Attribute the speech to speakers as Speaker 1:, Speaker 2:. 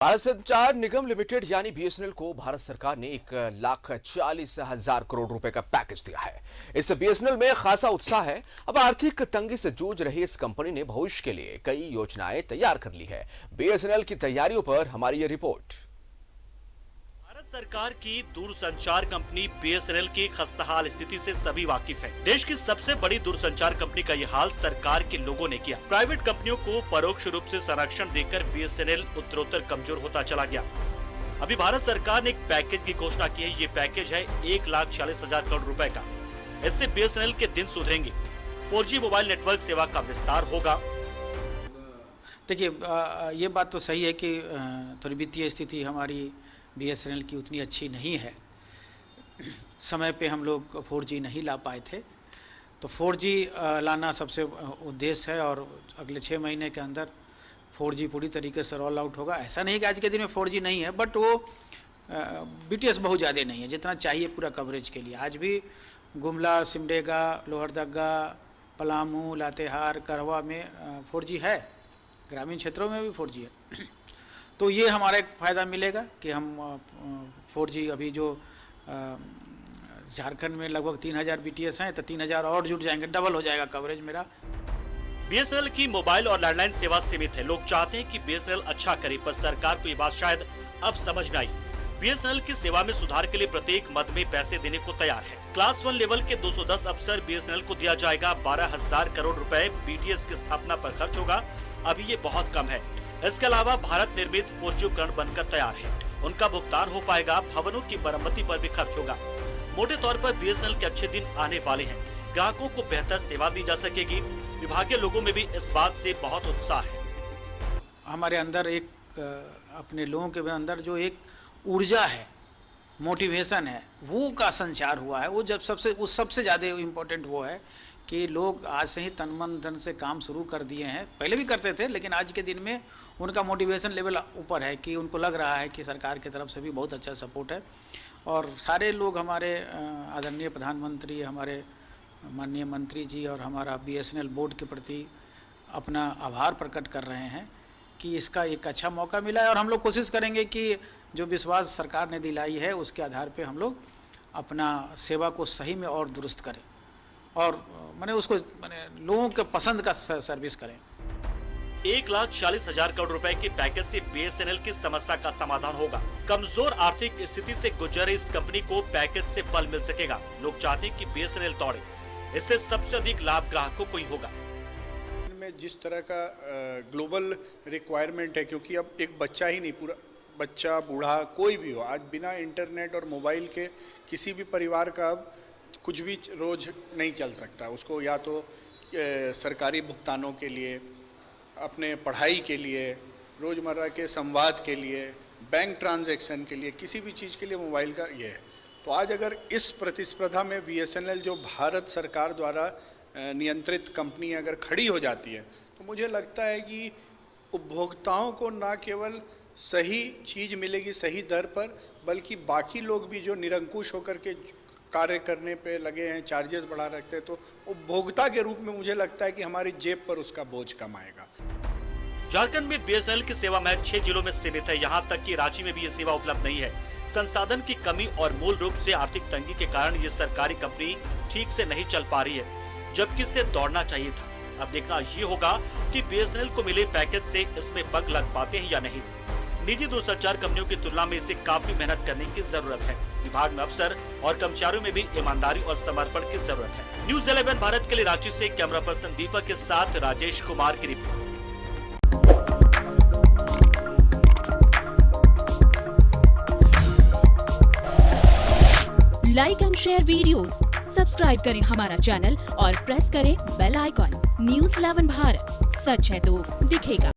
Speaker 1: भारत संचार निगम लिमिटेड यानी बीएसएनएल को भारत सरकार ने 1,40,000 करोड़ रुपए का पैकेज दिया है। इससे बीएसएनएल में खासा उत्साह है। अब आर्थिक तंगी से जूझ रही इस कंपनी ने भविष्य के लिए कई योजनाएं तैयार कर ली है। बीएसएनएल की तैयारियों पर हमारी ये रिपोर्ट।
Speaker 2: भारत सरकार की दूरसंचार कंपनी बीएसएनएल की खस्ताहाल स्थिति से सभी वाकिफ हैं। देश की सबसे बड़ी दूरसंचार कंपनी का ये हाल सरकार के लोगों ने किया। प्राइवेट कंपनियों को परोक्ष रूप से संरक्षण देकर बीएसएनएल उत्तरोत्तर कमजोर होता चला गया। अभी भारत सरकार ने एक पैकेज की घोषणा की है। ये पैकेज है 1,40,000 करोड़ रुपए का। इससे बीएसएनएल के दिन सुधरेंगे। 4G मोबाइल नेटवर्क सेवा का विस्तार होगा।
Speaker 3: देखिए, ये बात तो सही है कि थोड़ी वित्तीय स्थिति हमारी बीएसएनएल की उतनी अच्छी नहीं है। समय पे हम लोग 4G नहीं ला पाए थे, तो 4G लाना सबसे उद्देश्य है और अगले 6 महीने के अंदर 4G पूरी तरीके से रोल आउट होगा। ऐसा नहीं कि आज के दिन में 4G नहीं है, बट वो BTS बहुत ज़्यादा नहीं है जितना चाहिए पूरा कवरेज के लिए। आज भी गुमला, सिमडेगा, लोहरदगा, पलामू, लातेहार, करवा में 4G है। ग्रामीण क्षेत्रों में भी 4G है। तो ये हमारा एक फ़ायदा मिलेगा कि हम 4G अभी जो झारखंड में लगभग 3,000 BTS हैं, तो 3,000 और जुड़ जाएंगे, डबल हो जाएगा कवरेज मेरा।
Speaker 2: बीएसएनएल की मोबाइल और लैंडलाइन सेवा सीमित है। लोग चाहते हैं कि बीएसएनएल अच्छा करे, पर सरकार को ये बात शायद अब समझ में आई। बीएसएनएल की सेवा में सुधार के लिए प्रत्येक मद में पैसे देने को तैयार है। क्लास 1 लेवल के 210 अफसर बीएसएनएल को दिया जाएगा। 12,000 करोड़ रुपए BTS की स्थापना पर खर्च होगा। अभी ये बहुत कम है। इसके अलावा भारत निर्मित 4G उपकरण बनकर तैयार है, उनका भुगतान हो पाएगा। भवनों की मरम्मति पर भी खर्च होगा। मोटे तौर पर बीएसएनएल के अच्छे दिन आने वाले हैं। ग्राहकों को बेहतर सेवा दी जा सकेगी। विभागीय लोगों में भी इस बात से बहुत उत्साह है।
Speaker 3: हमारे अंदर एक अपने लोगों के अंदर जो एक ऊर्जा है, मोटिवेशन है, वो का संचार हुआ है। वो जब सबसे ज़्यादा इम्पोर्टेंट वो है कि लोग आज से ही तन मन धन से काम शुरू कर दिए हैं। पहले भी करते थे, लेकिन आज के दिन में उनका मोटिवेशन लेवल ऊपर है कि उनको लग रहा है कि सरकार की तरफ से भी बहुत अच्छा सपोर्ट है। और सारे लोग हमारे आदरणीय प्रधानमंत्री, हमारे माननीय मंत्री जी और हमारा बीएसएनएल बोर्ड के प्रति अपना आभार प्रकट कर रहे हैं कि इसका एक अच्छा मौका मिला है। और हम लोग कोशिश करेंगे कि जो विश्वास सरकार ने दिलाई है उसके आधार पर हम लोग अपना सेवा को सही में और दुरुस्त करें और उसको लोगों के पसंद का सर्विस करें।
Speaker 2: 1,40,000 करोड़ रुपए के पैकेज से बीएसएनएल की समस्या का समाधान होगा। कमजोर आर्थिक स्थिति से गुजर रही इस कंपनी को पैकेज से बल मिल सकेगा। लोग चाहते हैं कि बीएसएनएल तोड़े। इससे सबसे अधिक लाभ ग्राहकों को ही होगा।
Speaker 4: में जिस तरह का ग्लोबल रिक्वायरमेंट है, क्योंकि अब एक बच्चा ही नहीं, पूरा बच्चा, बूढ़ा, कोई भी हो, आज बिना इंटरनेट और मोबाइल के किसी भी परिवार का अब कुछ भी रोज नहीं चल सकता। उसको या तो सरकारी भुगतानों के लिए, अपने पढ़ाई के लिए, रोज़मर्रा के संवाद के लिए, बैंक ट्रांजैक्शन के लिए, किसी भी चीज़ के लिए मोबाइल का ये है। तो आज अगर इस प्रतिस्पर्धा में बीएसएनएल जो भारत सरकार द्वारा नियंत्रित कंपनी अगर खड़ी हो जाती है, तो मुझे लगता है कि उपभोक्ताओं को न केवल सही चीज़ मिलेगी सही दर पर, बल्कि बाकी लोग भी जो निरंकुश होकर के कार्य करने पे लगे हैं, चार्जेस बढ़ा रखते हैं, तो उपभोक्ता के रूप में मुझे लगता है कि हमारी जेब पर उसका बोझ कम आएगा।
Speaker 2: झारखंड में बीएसएनएल की सेवा महज 6 जिलों में सीमित है। यहाँ तक कि रांची में भी ये सेवा उपलब्ध नहीं है। संसाधन की कमी और मूल रूप से आर्थिक तंगी के कारण ये सरकारी कंपनी ठीक से नहीं चल पा रही है, जबकि इससे दौड़ना चाहिए था। अब देखना ये होगा कि बीएसएनएल को मिले पैकेज से इसमें बग लग पाते हैं या नहीं। निजी दूरसंचार कंपनियों की तुलना में इसे काफी मेहनत करने की जरूरत है। विभाग में अफसर और कर्मचारियों में भी ईमानदारी और समर्पण की जरूरत है। न्यूज़ 11 भारत के लिए रांची से कैमरा पर्सन दीपक के साथ राजेश कुमार की report.
Speaker 5: Like and share videos, subscribe करें हमारा चैनल और प्रेस करें बेल आइकॉन। न्यूज़ 11 भारत, सच है तो दिखेगा।